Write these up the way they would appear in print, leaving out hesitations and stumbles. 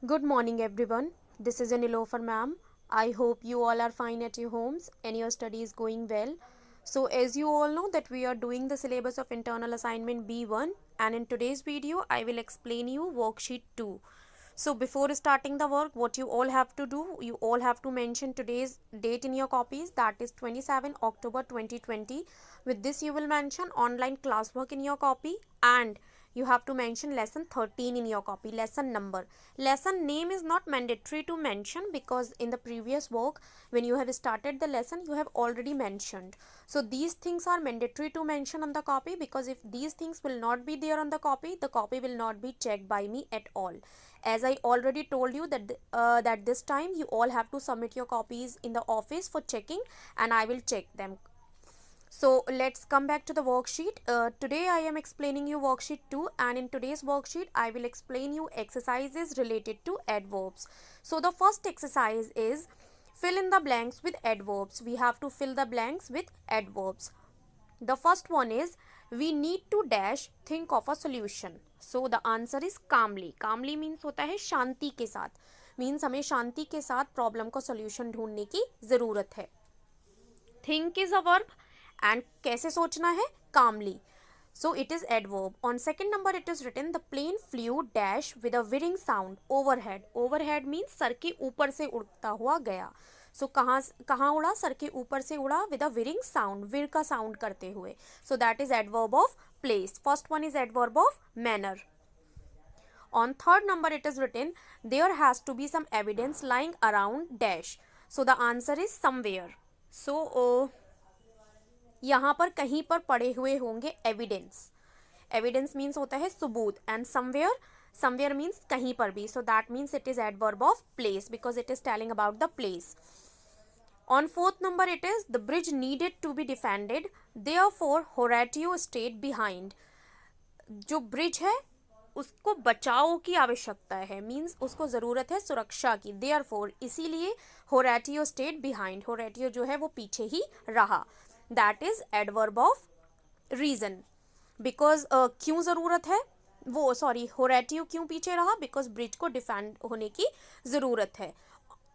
Good morning, everyone. This is Anilofer ma'am. I hope you all are fine at your homes and your study is going well. So, as you all know that we are doing the syllabus of internal assignment B1, and in today's video I will explain you worksheet 2. So before starting the work, what you all have to do, you all have to mention today's date in your copies, that is 27 October 2020. With this you will mention online classwork in your copy, and you have to mention lesson 13 in your copy, lesson number. Lesson name is not mandatory to mention because in the previous work when you have started the lesson you have already mentioned. So these things are mandatory to mention on the copy, because if these things will not be there on the copy will not be checked by me at all. As I already told you that this time you all have to submit your copies in the office for checking, and I will check them. So let's come back to the worksheet. Today I am explaining you worksheet 2, and in today's worksheet I will explain you exercises related to adverbs. So the first exercise is fill in the blanks with adverbs. We have to fill the blanks with adverbs. The first one is we need to dash think of a solution. So the answer is calmly. Calmly means होता है शांति के साथ, means हमें शांति के साथ problem का solution ढूंढने की ज़रूरत है. Think is a verb and कैसे सोचना है? Calmly. So it is adverb. On second number it is written the plane flew dash with a whirring sound overhead. Overhead means sir के ऊपर से उड़ता हुआ गया. सो कहाँ उड़ा? सर के ऊपर से उड़ा विद अ विरिंग साउंड, विर का साउंड करते हुए. सो that is adverb of place. First one is adverb of manner. On third number it is written there has to be some evidence lying around dash. So the answer is somewhere. So यहाँ पर कहीं पर पड़े हुए होंगे evidence. Evidence means होता है सबूत, एंड समवेयर, समवेयर मीन्स कहीं पर भी. So that means it is adverb of place because it is telling about the place. On fourth number it is the bridge needed to be defended, therefore Horatio stayed behind. जो bridge है उसको बचाव की आवश्यकता है, means उसको ज़रूरत है सुरक्षा की. therefore इसीलिए Horatio stayed behind. Horatio जो है वो पीछे ही रहा. That is adverb of reason. Because क्यों ज़रूरत है वो, सॉरी, Horatio क्यों पीछे रहा? बिकॉज ब्रिज को डिफेंड होने की ज़रूरत है.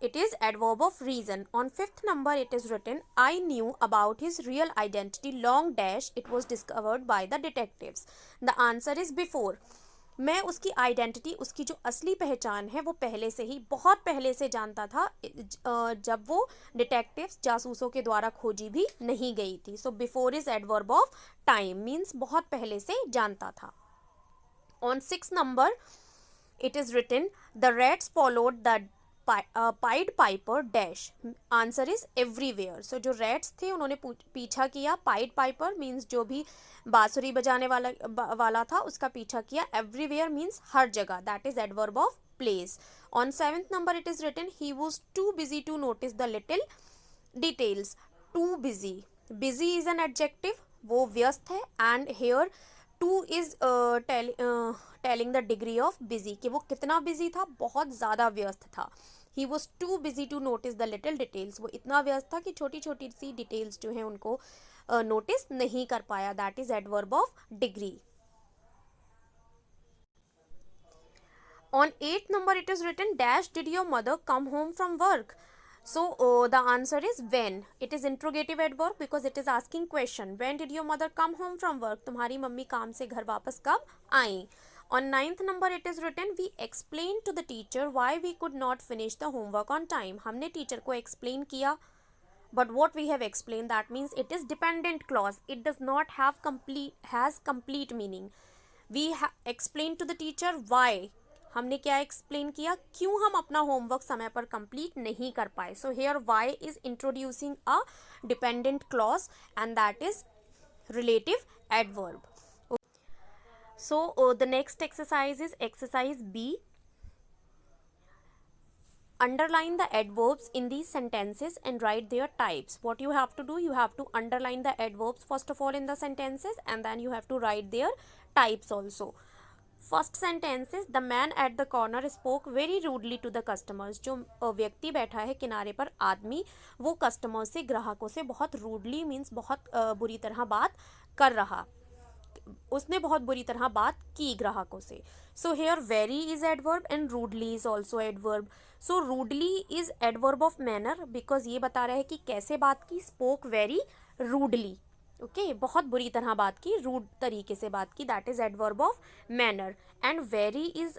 It is adverb of reason. On fifth number it is written I knew about his real identity long dash it was discovered by the detectives. The answer is before. मैं उसकी identity, उसकी जो असली पहचान है वो पहले से ही, बहुत पहले से जानता था जब वो डिटेक्टिव्स, जासूसों के द्वारा खोजी भी नहीं गई थी. So before is adverb of time, means बहुत पहले से जानता था. On sixth number it is written the rats followed the pied piper dash. Answer is everywhere. So जो रेट्स थे उन्होंने पीछा किया. पाइड पाइपर मीन्स जो भी बांसुरी बजाने वाला था उसका पीछा किया. एवरीवेयर मीन्स हर जगह. That is adverb of place. On seventh number it is written he was too busy to notice the little details. Too busy, busy is an adjective, वो व्यस्त है, and here too is telling the degree of busy, कि वो कितना busy था, बहुत ज़्यादा व्यस्त था. He was too busy to notice the little details, वो इतना व्यस्त था कि छोटी छोटी सी डिटेल्स जो हैं उनको नोटिस नहीं कर पाया. That is adverb of degree. On eight number it is written dash did your mother come home from work. So the answer is when. It is interrogative adverb because it is asking question. When did your mother come home from work? तुम्हारी mummy काम से घर वापस कब आई. On ninth number it is written we explained to the teacher why we could not finish the homework on time. हमने teacher को explain किया, but what we have explained, that means it is dependent clause. It does not have complete meaning. We explained to the teacher why. हमने क्या explain किया? क्यों हम अपना homework समय पर कंप्लीट नहीं कर पाए. So here why is introducing a dependent clause and that is relative adverb. So the next exercise is exercise B. Underline the adverbs in these sentences and write their types. What you have to do, you have to underline the adverbs first of all in the sentences, and then you have to write their types also. First sentence is the man at the corner spoke very rudely to the customers. जो व्यक्ति बैठा है किनारे पर, आदमी, वो customer से, ग्राहकों से बहुत रूडली मीन्स बहुत बुरी तरह बात कर रहा उसने बहुत बुरी तरह बात की ग्राहकों से. So here very is adverb and rudely is also adverb. So rudely is adverb of manner because ये बता रहा है कि कैसे बात की. Spoke very rudely. ओके, बहुत बुरी तरह बात की, रूड तरीके से बात की, that is adverb of manner. And very is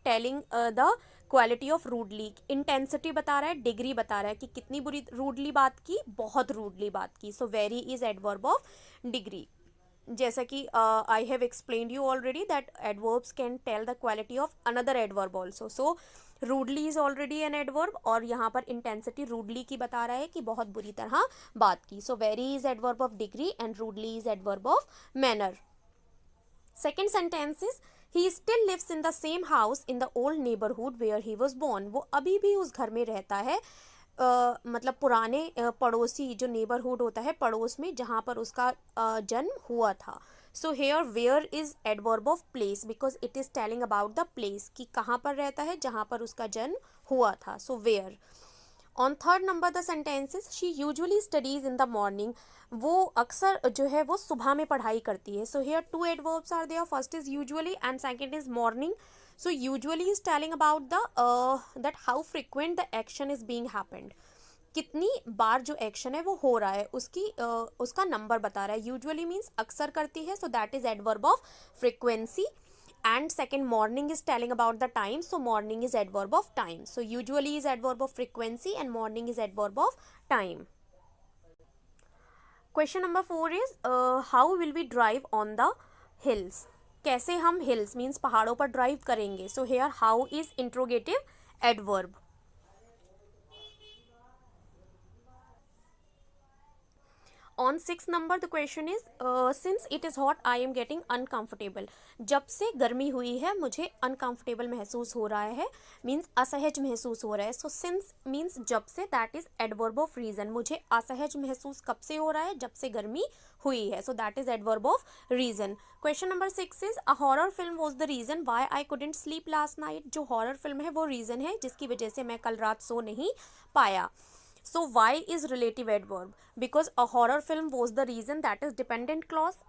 telling the quality of rudely. Intensity बता रहा है, डिग्री बता रहा है कि कितनी बुरी रूडली बात की, बहुत रूडली बात की. So very is adverb of degree. जैसा कि I have explained you already that adverbs can tell the quality of another adverb also. So rudely is already an adverb और यहाँ पर इंटेंसिटी रूडली की बता रहा है कि बहुत बुरी तरह बात की. So very is adverb of degree and rudely is adverb of manner. Second sentence is he still lives in the same house in the old neighbourhood where he was born. वो अभी भी उस घर में रहता है, मतलब पुराने पड़ोसी जो नेबरहुड होता है, पड़ोस में जहाँ पर उसका जन्म हुआ था. So here where is adverb of place because it is telling about the place कि कहाँ पर रहता है, जहाँ पर उसका जन्म हुआ था. So where. On third number the sentences she usually studies in the morning. वो अक्सर जो है वो सुबह में पढ़ाई करती है. So here two adverbs are there, first is usually and second is morning. So usually is telling about the that how frequent the action is being happened. कितनी बार जो एक्शन है वो हो रहा है, उसकी उसका नंबर बता रहा है. यूजुअली मीन्स अक्सर करती है, so that is adverb of frequency. And second morning is telling about the time, so morning is adverb of time. So usually is adverb of frequency and morning is adverb of time. Question number 4 is how will we drive on the hills. कैसे हम hills means पहाड़ों पर drive करेंगे. So here how is interrogative adverb. On 6 number the question is since it is hot I am getting uncomfortable. जब से गर्मी हुई है मुझे अनकम्फर्टेबल महसूस हो रहा है, मीन्स असहज महसूस हो रहा है. सो सिंस मीन्स जब से, that is adverb of reason. मुझे असहज महसूस कब से हो रहा है, जब से गर्मी हुई है. So that is adverb of reason. Question number 6 is a horror film was the reason why I couldn't sleep last night. जो हॉरर फिल्म है वो रीजन है जिसकी वजह से मैं कल रात सो नहीं पाया. So why is relative adverb? Because a horror film was the reason, that is dependent clause.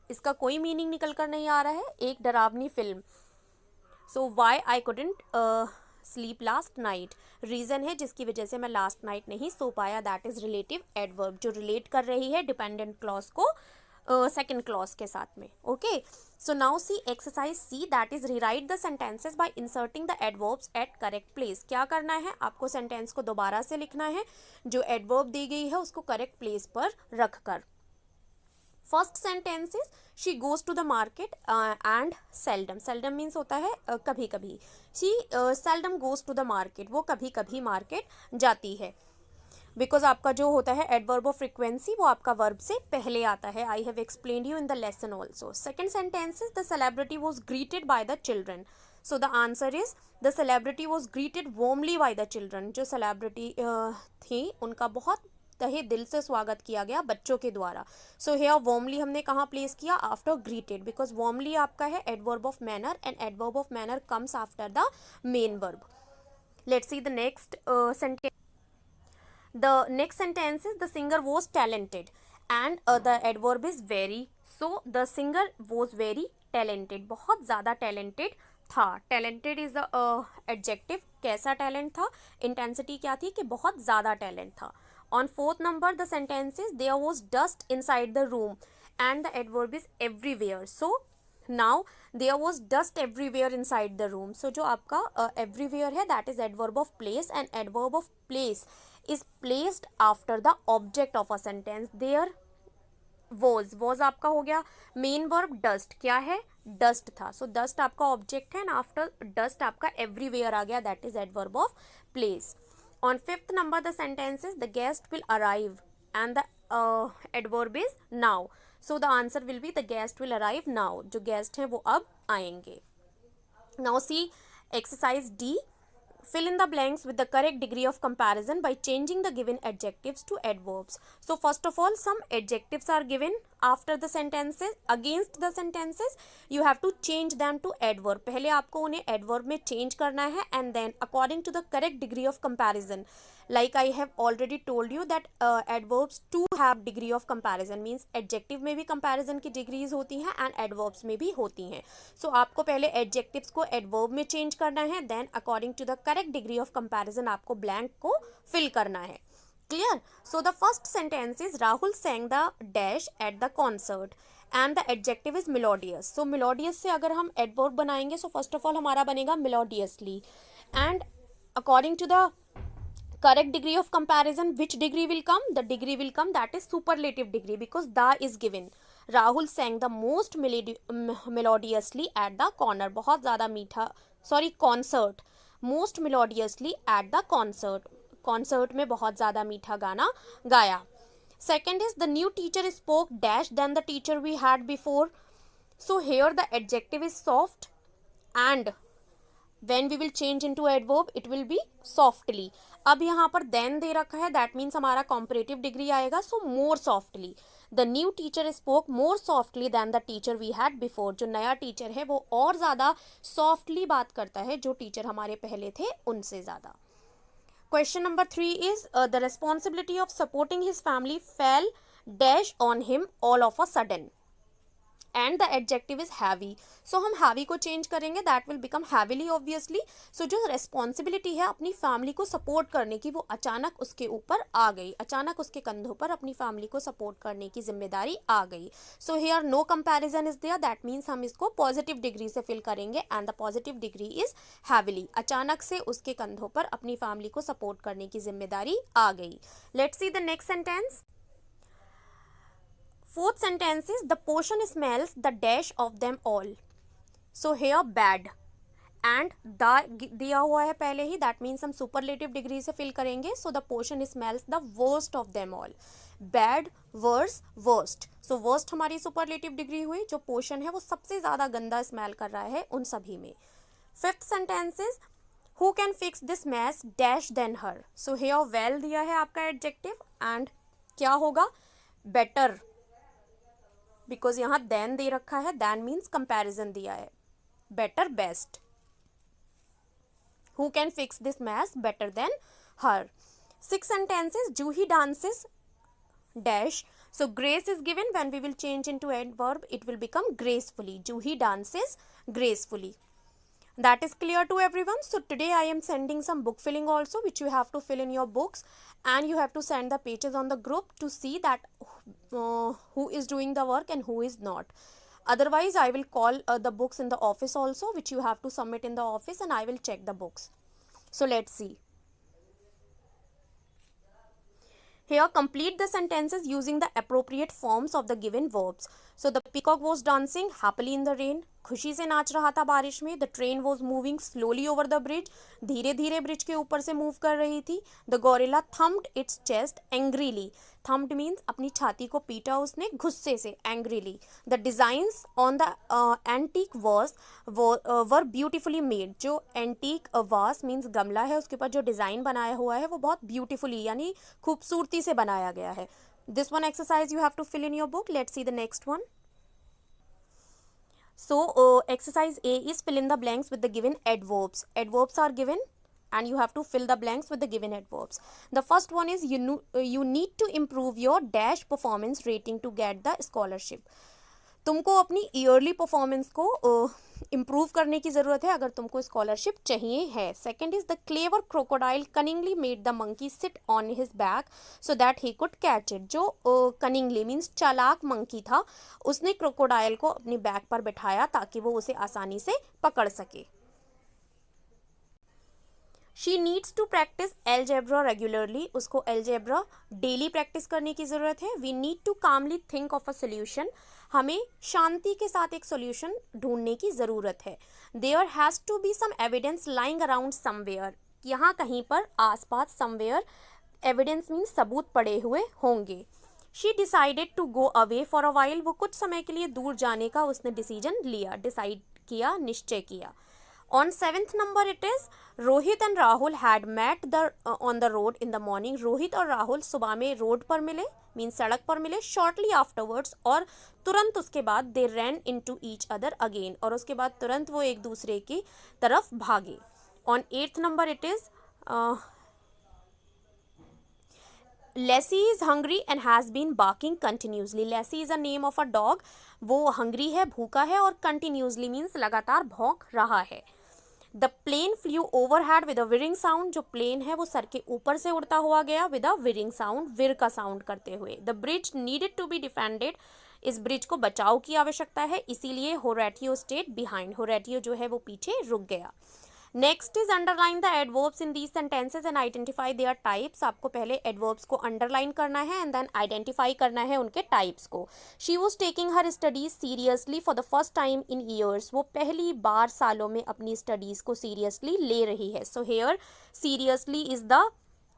इसका कोई मीनिंग निकल कर नहीं आ रहा है, एक डरावनी film. So why I couldn't sleep last night. Reason है जिसकी वजह से मैं लास्ट नाइट नहीं सो पाया, दैट इज रिलेटिव एडवर्ब जो रिलेट कर रही है डिपेंडेंट क्लॉज को सेकेंड क्लॉज के साथ में. Okay, so now C exercise C, that is rewrite the sentences by inserting the adverbs at correct place. क्या करना है आपको, सेंटेंस को दोबारा से लिखना है, जो एडवर्ब दी गई है उसको करेक्ट प्लेस पर रख कर. First sentence is she goes to the market and seldom. Seldom means होता है कभी कभी. She seldom goes to the market, वो कभी कभी मार्केट जाती है. बिकॉज आपका जो होता है एडवर्ब ऑफ फ्रिक्वेंसी वो आपका वर्ब से पहले आता है. आई have explained you in the lesson also. Second sentence is the celebrity was greeted by the children. So the answer is the celebrity was greeted warmly by the children. जो celebrity थी उनका बहुत तहे दिल से स्वागत किया गया बच्चों के द्वारा. सो हेयर वार्मली हमने कहाँ प्लेस किया, आफ्टर ग्रीटेड, बिकॉज वार्मली आपका है adverb of manner and adverb of manner comes after the main verb. Let's see the next sentence. The next sentence is the singer was talented and the adverb is very. So the singer was very talented. बहुत ज़्यादा talented था. Talented is the adjective. कैसा talent था, intensity क्या थी कि बहुत ज़्यादा talent था. On fourth number the sentence is there was dust inside the room and the adverb is everywhere. So now there was dust everywhere inside the room. So जो आपका everywhere है that is adverb of place and adverb of place is placed after the object of a sentence. There was आपका हो गया main verb. Dust क्या है, dust था. सो dust आपका ऑब्जेक्ट है एंड आफ्टर डस्ट आपका एवरीवेयर आ गया, that is adverb of place. On fifth number the sentences the guest will arrive and the adverb is now. So the answer will be the guest will arrive now. जो guest हैं वो अब आएंगे. Now C exercise D. Fill in the blanks with the correct degree of comparison by changing the given adjectives to adverbs. So first of all some adjectives are given after the sentences, against the sentences you have to change them to adverb. पहले आपको उन्हें adverb में change करना है and then according to the correct degree of comparison. Like I have already told you that adverbs too have degree of comparison, means adjective में भी comparison की degrees होती हैं and adverbs में भी होती हैं. So आपको पहले adjectives को adverb में change करना है, then according to the correct degree of comparison आपको blank को fill करना है. Clear? So the first sentence is Rahul sang the dash at the concert and the adjective is melodious. So melodious से अगर हम adverb बनाएंगे, so first of all हमारा बनेगा melodiously, and according to the correct degree of comparison, which degree will come? The degree will come that is superlative degree, because the is given. Rahul sang the most melodiously at the corner. बहुत ज़्यादा मीठा, sorry, concert. Most melodiously at the concert. Concert में बहुत ज़्यादा मीठा गाना गाया. Second is the new teacher spoke dash than the teacher we had before. So here the adjective is soft and when we will change into adverb it will be softly. अब यहाँ पर then दे रखा है, that means हमारा comparative degree आएगा, so more softly. The new teacher spoke more softly than the teacher we had before. जो नया teacher है वो और ज़्यादा softly बात करता है जो teacher हमारे पहले थे उनसे ज़्यादा. Question number 3 is the responsibility of supporting his family fell dash on him all of a sudden. And the adjective is heavy. So हम heavy को change करेंगे, that will become heavily obviously. So जो responsibility है अपनी family को support करने की वो अचानक उसके ऊपर आ गई, अचानक उसके कंधों पर अपनी family को support करने की जिम्मेदारी आ गई. So here no comparison is there, that means हम इसको positive degree से fill करेंगे and the positive degree is heavily. अचानक से उसके कंधों पर अपनी family को support करने की जिम्मेदारी आ गई. Let's see the next sentence. Fourth sentence is the potion smells the dash of them all. So here bad and the दिया हुआ है पहले ही, that means हम superlative degree से fill करेंगे. So the potion smells the worst of them all. Bad, worse, worst. So worst हमारी superlative degree हुई, जो पोशन है वो सबसे ज़्यादा गंदा smell कर रहा है उन सभी में. Fifth sentence is who can fix this mess dash than her. So here well दिया है आपका adjective and क्या होगा? Better, बिकॉज यहाँ then दे रखा है, then means comparison दिया है. better, best. Who can fix this mess better than her. 6 sentences. Juhi dances dash. So grace is given. When we will change into adverb it will become gracefully. Juhi dances gracefully. That is clear to everyone. So today I am sending some book filling also, which you have to fill in your books and you have to send the pages on the group to see that who is doing the work and who is not. Otherwise I will call the books in the office also, which you have to submit in the office, and I will check the books. So let's see. Here complete the sentences using the appropriate forms of the given verbs. So the peacock was dancing happily in the rain. खुशी से नाच रहा था बारिश में. The train was moving slowly over the bridge. धीरे धीरे bridge के ऊपर से मूव कर रही थी. The gorilla thumped its chest angrily. Thumped means अपनी छाती को पीटा उसने गुस्से से, angrily. The designs on the antique vase were beautifully made. जो antique vase means गमला है, उसके ऊपर जो डिज़ाइन बनाया हुआ है वो बहुत beautifully यानी खूबसूरती से बनाया गया है. This one exercise you have to fill in your book. Let's see the next one. So exercise A is fill in the blanks with the given adverbs. Adverbs are given and you have to fill the blanks with the given adverbs. The first one is you need to improve your dash performance rating to get the scholarship. तुमको अपनी yearly performance को improve करने की ज़रूरत है अगर तुमको scholarship चाहिए है. Second is the clever crocodile cunningly made the monkey sit on his back so that he could catch it. जो कनिंगली मीन्स चालाक मंकी था, उसने क्रोकोडाइल को अपनी बैक पर बिठाया ताकि वो उसे आसानी से पकड़ सके. She needs to practise algebra regularly. उसको एलजेब्रा डेली प्रैक्टिस करने की ज़रूरत है. We need to calmly think of a solution. हमें शांति के साथ एक सोल्यूशन ढूंढने की ज़रूरत है. There has to be some evidence lying around somewhere. यहाँ कहीं पर आसपास समवेयर एविडेंस मीन्स सबूत पड़े हुए होंगे. She decided to go away for a while. वो कुछ समय के लिए दूर जाने का उसने डिसीजन लिया, डिसाइड किया, निश्चय किया. On 7th number it is Rohit and Rahul had met on the road in the morning. Rohit और राहुल सुबह में रोड पर मिले, मीन सड़क पर मिले. शॉर्टली आफ्टरवर्ड्स, और तुरंत उसके बाद they ran into each other again, और उसके बाद तुरंत वो एक दूसरे की तरफ भागे. On 8th number it is Lassie is hungry and has been barking continuously. Lassie is a name of a dog. वो hungry है, भूखा है, और continuously means लगातार भौंक रहा है. The plane flew overhead with a whirring sound. जो plane है वो सर के ऊपर से उड़ता हुआ गया with a whirring sound, whir का sound करते हुए. The bridge needed to be defended. इस ब्रिज को बचाव की आवश्यकता है, इसीलिए Horatio stayed behind. Horatio जो है वो पीछे रुक गया. Next is underline the adverbs in these sentences and identify there types. आपको पहले एडवर्ब्स को अंडरलाइन करना है एंड देन आइडेंटिफाई करना है उनके टाइप्स को. She was taking her studies seriously for the first time in years. वो पहली बार सालों में अपनी स्टडीज को सीरियसली ले रही है. So hair seriously is the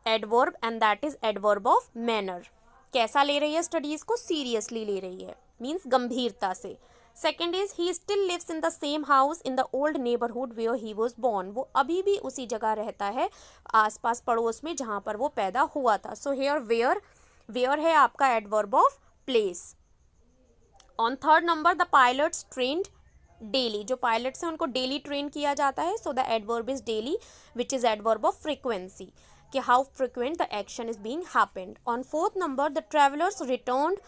adverb and that is adverb of manner. कैसा ले रही है स्टडीज को? सीरियसली ले रही है, मीन्स गंभीरता से. Second is he still lives in the same house in the old neighbourhood where he was born. वो अभी भी उसी जगह रहता है आसपास पड़ोस में जहाँ पर वो पैदा हुआ था. सो हेयर वेयर है आपका adverb of place. On 3rd number the pilots trained daily. जो पायलट्स हैं उनको डेली ट्रेन किया जाता है. So the adverb is daily which is adverb of frequency, कि how frequent the action is being happened. On 4th number the travellers returned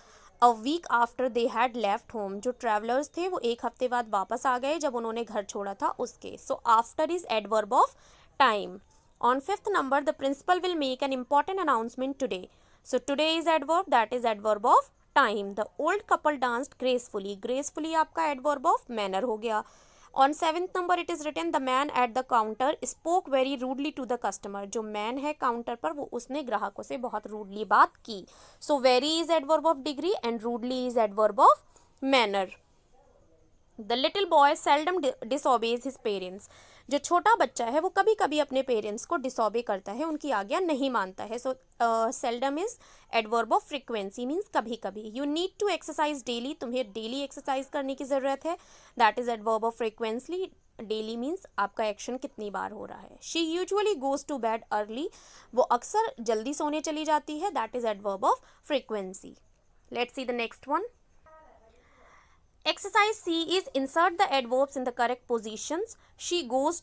a week after they had left home. जो travellers थे वो एक हफ्ते बाद वापस आ गए जब उन्होंने घर छोड़ा था उसके. So after is adverb of time. On 5th number the principal will make an important announcement today. So today is adverb, that is adverb of time. The old couple danced gracefully. Gracefully आपका adverb of manner हो गया. On 7th number it is written the man at the counter spoke very rudely to the customer. जो man है counter पर वो उसने ग्राहकों से बहुत रूडली बात की. So very is adverb of degree and rudely is adverb of manner. The little boy seldom डिसओबेज his parents. जो छोटा बच्चा है वो कभी कभी अपने पेरेंट्स को डिसओबे करता है, उनकी आज्ञा नहीं मानता है. So seldom is adverb of frequency, means कभी कभी. You need to exercise daily. तुम्हें डेली एक्सरसाइज करने की ज़रूरत है, that is adverb of frequency. Daily means आपका एक्शन कितनी बार हो रहा है. She usually goes to bed early. वो अक्सर जल्दी सोने चली जाती है, that is adverb of frequency. Let's see the next one. Exercise C is insert the adverbs in the correct positions. She goes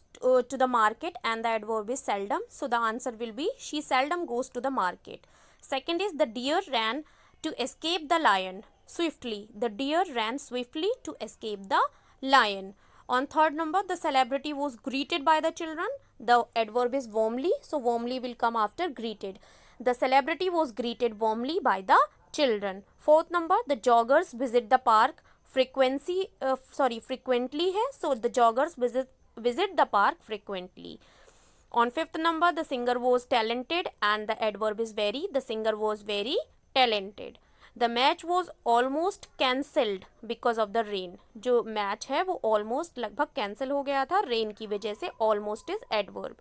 to the market and the adverb is seldom. So the answer will be she seldom goes to the market. Second is the deer ran to escape the lion swiftly. The deer ran swiftly to escape the lion. On 3rd number the celebrity was greeted by the children. The adverb is warmly. So warmly will come after greeted. The celebrity was greeted warmly by the children. 4th number the joggers visit the park frequently है. So the joggers visit the park frequently. On 5th number the singer was talented and the adverb is very. The singer was very talented. The match was almost cancelled because of the rain. जो match है वो almost लगभग cancel हो गया था rain की वजह से. almost is adverb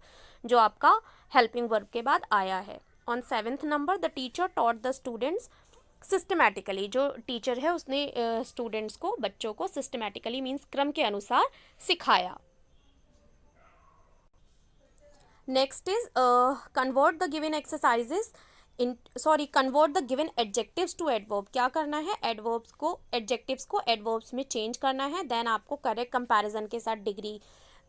जो आपका helping verb के बाद आया है. On 7th number the teacher taught the students systematically. जो टीचर है उसने स्टूडेंट्स को, बच्चों को सिस्टमैटिकली मीन्स क्रम के अनुसार सिखाया. Next is convert the given exercises convert the given adjectives to adverb. क्या करना है? एडवर्ब्स को, एडजेक्टिव्स को एडवर्ब्स में चेंज करना है. देन आपको करेक्ट कंपैरिजन के साथ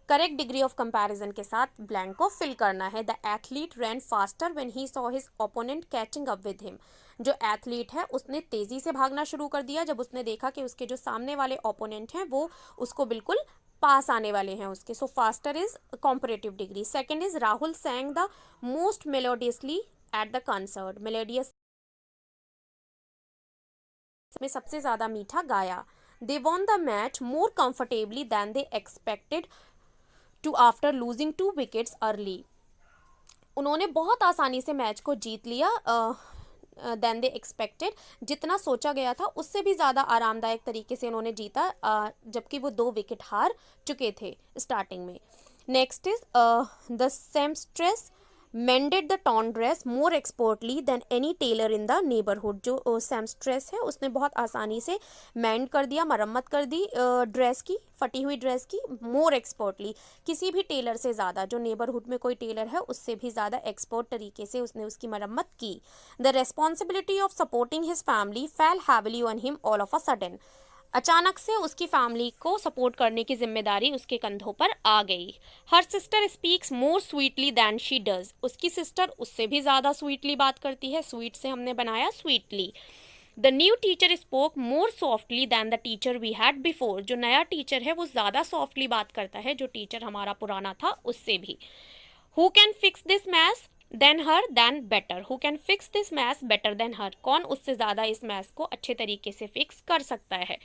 करेक्ट डिग्री ऑफ कंपैरिजन के साथ ब्लैंक को फिल करना है. The athlete ran faster when he saw his opponent catching up with him. जो एथलीट है उसने तेजी से भागना शुरू कर दिया जब उसने देखा कि उसके जो सामने वाले ओपोनेंट हैं वो उसको बिल्कुल पास आने वाले हैं उसके. So faster is comparative degree. Second is Rahul sang the most melodiously at the concert. Melodious में सबसे ज्यादा मीठा गाया. They won the match more comfortably than they expected to after losing 2 wickets early. उन्होंने बहुत आसानी से मैच को जीत लिया देन दे एक्सपेक्टेड. जितना सोचा गया था उससे भी ज़्यादा आरामदायक तरीके से उन्होंने जीता जबकि वो 2 विकेट हार चुके थे स्टार्टिंग में. Next is the seamstress mended the torn dress more expertly than any tailor in the neighbourhood. जो सेम्स्ट्रेस है उसने बहुत आसानी से मेंड कर दिया, मरम्मत कर दी ड्रेस की, फटी हुई ड्रेस की, मोर एक्सपर्टली, किसी भी टेलर से ज़्यादा, जो नेबरहुड में कोई टेलर है उससे भी ज़्यादा एक्सपर्ट तरीके से उसने उसकी मरम्मत की। The responsibility of supporting his family fail heavily on him all of a sudden. अचानक से उसकी फैमिली को सपोर्ट करने की जिम्मेदारी उसके कंधों पर आ गई। Her sister speaks more sweetly than she does. उसकी सिस्टर उससे भी ज़्यादा स्वीटली बात करती है। स्वीट से हमने बनाया sweetly. The new teacher spoke more softly than the teacher we had before. जो नया टीचर है वो ज़्यादा सॉफ्टली बात करता है जो टीचर हमारा पुराना था उससे भी। Who can fix this mess than her than better. Who can fix this mess better than her. कौन उससे ज़्यादा इस मैस को अच्छे तरीके से फिक्स कर सकता है।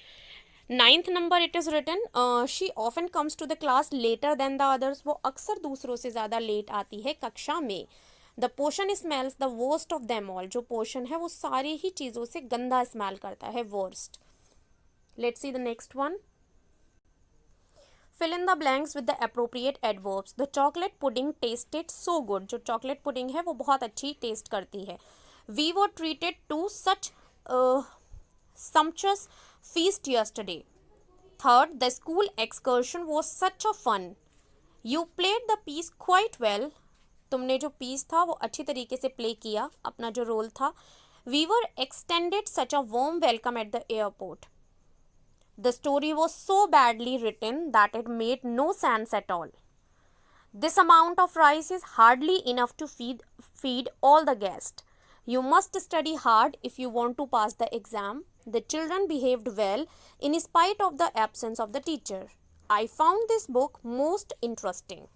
9th number it is written she often comes to the class later than the others. वो अक्सर दूसरों से ज़्यादा लेट आती है कक्षा में। The portion smells the worst of them all. जो पोर्शन है वो सारी ही चीज़ों से गंदा स्मेल करता है, worst. Let's see the next one. Fill in the blanks with the appropriate adverbs. The chocolate pudding tasted so good. जो chocolate pudding है वो बहुत अच्छी taste करती है. We were treated to such sumptuous feast yesterday. Third, the school excursion was such a fun. You played the piece quite well. तुमने जो piece था वो अच्छी तरीके से play किया, अपना जो role था. We were extended such a warm welcome at the airport. The story was so badly written that it made no sense at all. This amount of rice is hardly enough to feed all the guests. You must study hard if you want to pass the exam. The children behaved well in spite of the absence of the teacher. I found this book most interesting.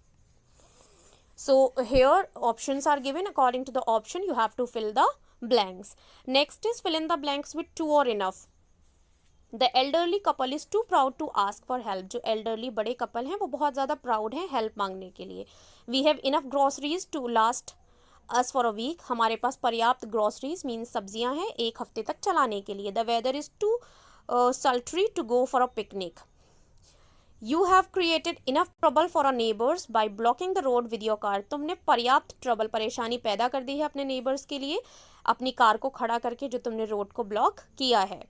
So here options are given. According to the option, you have to fill the blanks. Next is fill in the blanks with true or enough. The elderly couple is too proud to ask for help. जो elderly बड़े couple हैं वो बहुत ज़्यादा proud हैं help मांगने के लिए। We have enough groceries to last us for a week. हमारे पास पर्याप्त ग्रॉसरीज मीन्स सब्जियां हैं एक हफ्ते तक चलाने के लिए। The weather is too sultry to go for a picnic. You have created enough trouble for a neighbours by blocking the road with your car. तुमने पर्याप्त ट्रबल, परेशानी पैदा कर दी है अपने नेबर्स के लिए अपनी कार को खड़ा करके जो तुमने रोड को ब्लॉक किया है।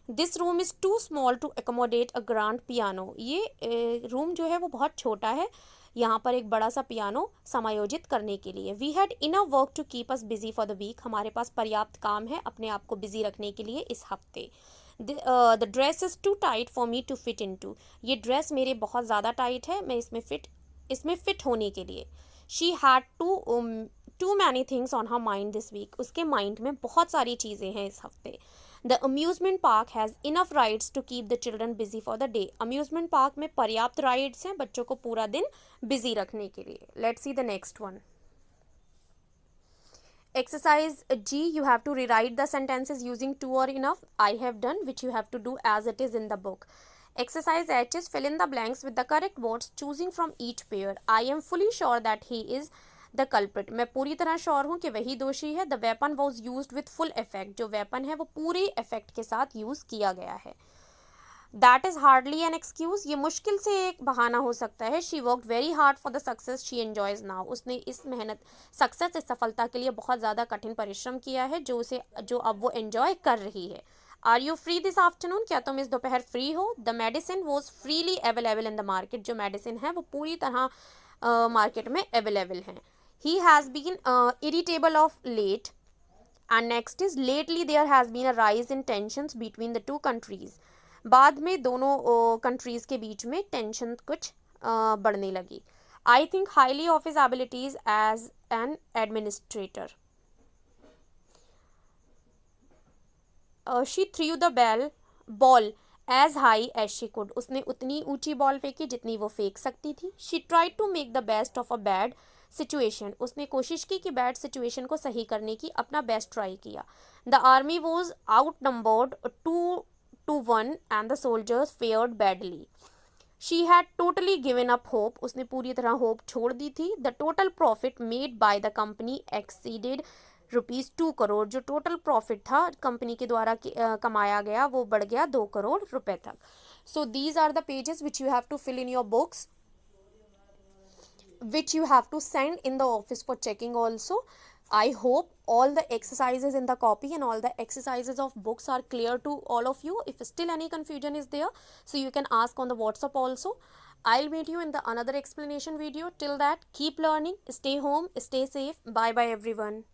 This room is too small to accommodate a grand piano. ये रूम जो है वो बहुत छोटा है यहाँ पर एक बड़ा सा पियानो समायोजित करने के लिए। We had enough work to keep us busy for the week. हमारे पास पर्याप्त काम है अपने आप को बिजी रखने के लिए इस हफ्ते। The dress is too tight for me to fit into. ये ड्रेस मेरे बहुत ज़्यादा टाइट है मैं इसमें फिट होने के लिए। She had too many things on her mind this week. उसके माइंड में बहुत सारी चीज़ें हैं इस हफ्ते। The amusement park has enough rides to keep the children busy for the day. Amusement park में पर्याप्त राइड्स हैं बच्चों को पूरा दिन बिजी रखने के लिए। Let's see the next one. Exercise G, you have to rewrite the sentences using to or enough. I have done, which you have to do as it is in the book. Exercise H is fill in the blanks with the correct words choosing from each pair. I am fully sure that he is the culprit. मैं पूरी तरह sure हूँ कि वही दोषी है। The weapon was used with full effect. जो weapon है वो पूरे effect के साथ use किया गया है। That is hardly an excuse. ये मुश्किल से एक बहाना हो सकता है। She worked very hard for the success she enjoys now. उसने इस मेहनत सक्सेस, इस सफलता के लिए बहुत ज़्यादा कठिन परिश्रम किया है जो अब वो एंजॉय कर रही है। Are you free this afternoon? क्या तुम इस दोपहर फ्री हो? The medicine was freely available in the market. जो मेडिसिन है वो पूरी तरह मार्केट में अवेलेबल है। He has been irritable of late. And next is lately there has been a rise in tensions between the two countries. बाद में दोनों कंट्रीज़ के बीच में टेंशन कुछ बढ़ने लगी। I think highly of his abilities as an administrator. She threw the ball as high as she could. उसने उतनी ऊंची बॉल फेंकी जितनी वो फेंक सकती थी। She try to make the best of a bad situation. उसने कोशिश की कि बैड सिचुएशन को सही करने की अपना बेस्ट ट्राई किया। The army was out numbered 2-1 and the soldiers fared badly. She had totally given up hope. उसने पूरी तरह होप छोड़ दी थी। The total profit made by the company exceeded ₹2 crore. जो टोटल प्रॉफिट था कंपनी के द्वारा कमाया गया वो बढ़ गया 2 करोड़ रुपए तक। So these are the pages which you have to fill in your books which you have to send in the office for checking also. I hope all the exercises in the copy and all the exercises of books are clear to all of you. If still any confusion is there, so you can ask on the WhatsApp also. I'll meet you in the another explanation video. Till that, keep learning, stay home, stay safe. Bye bye everyone.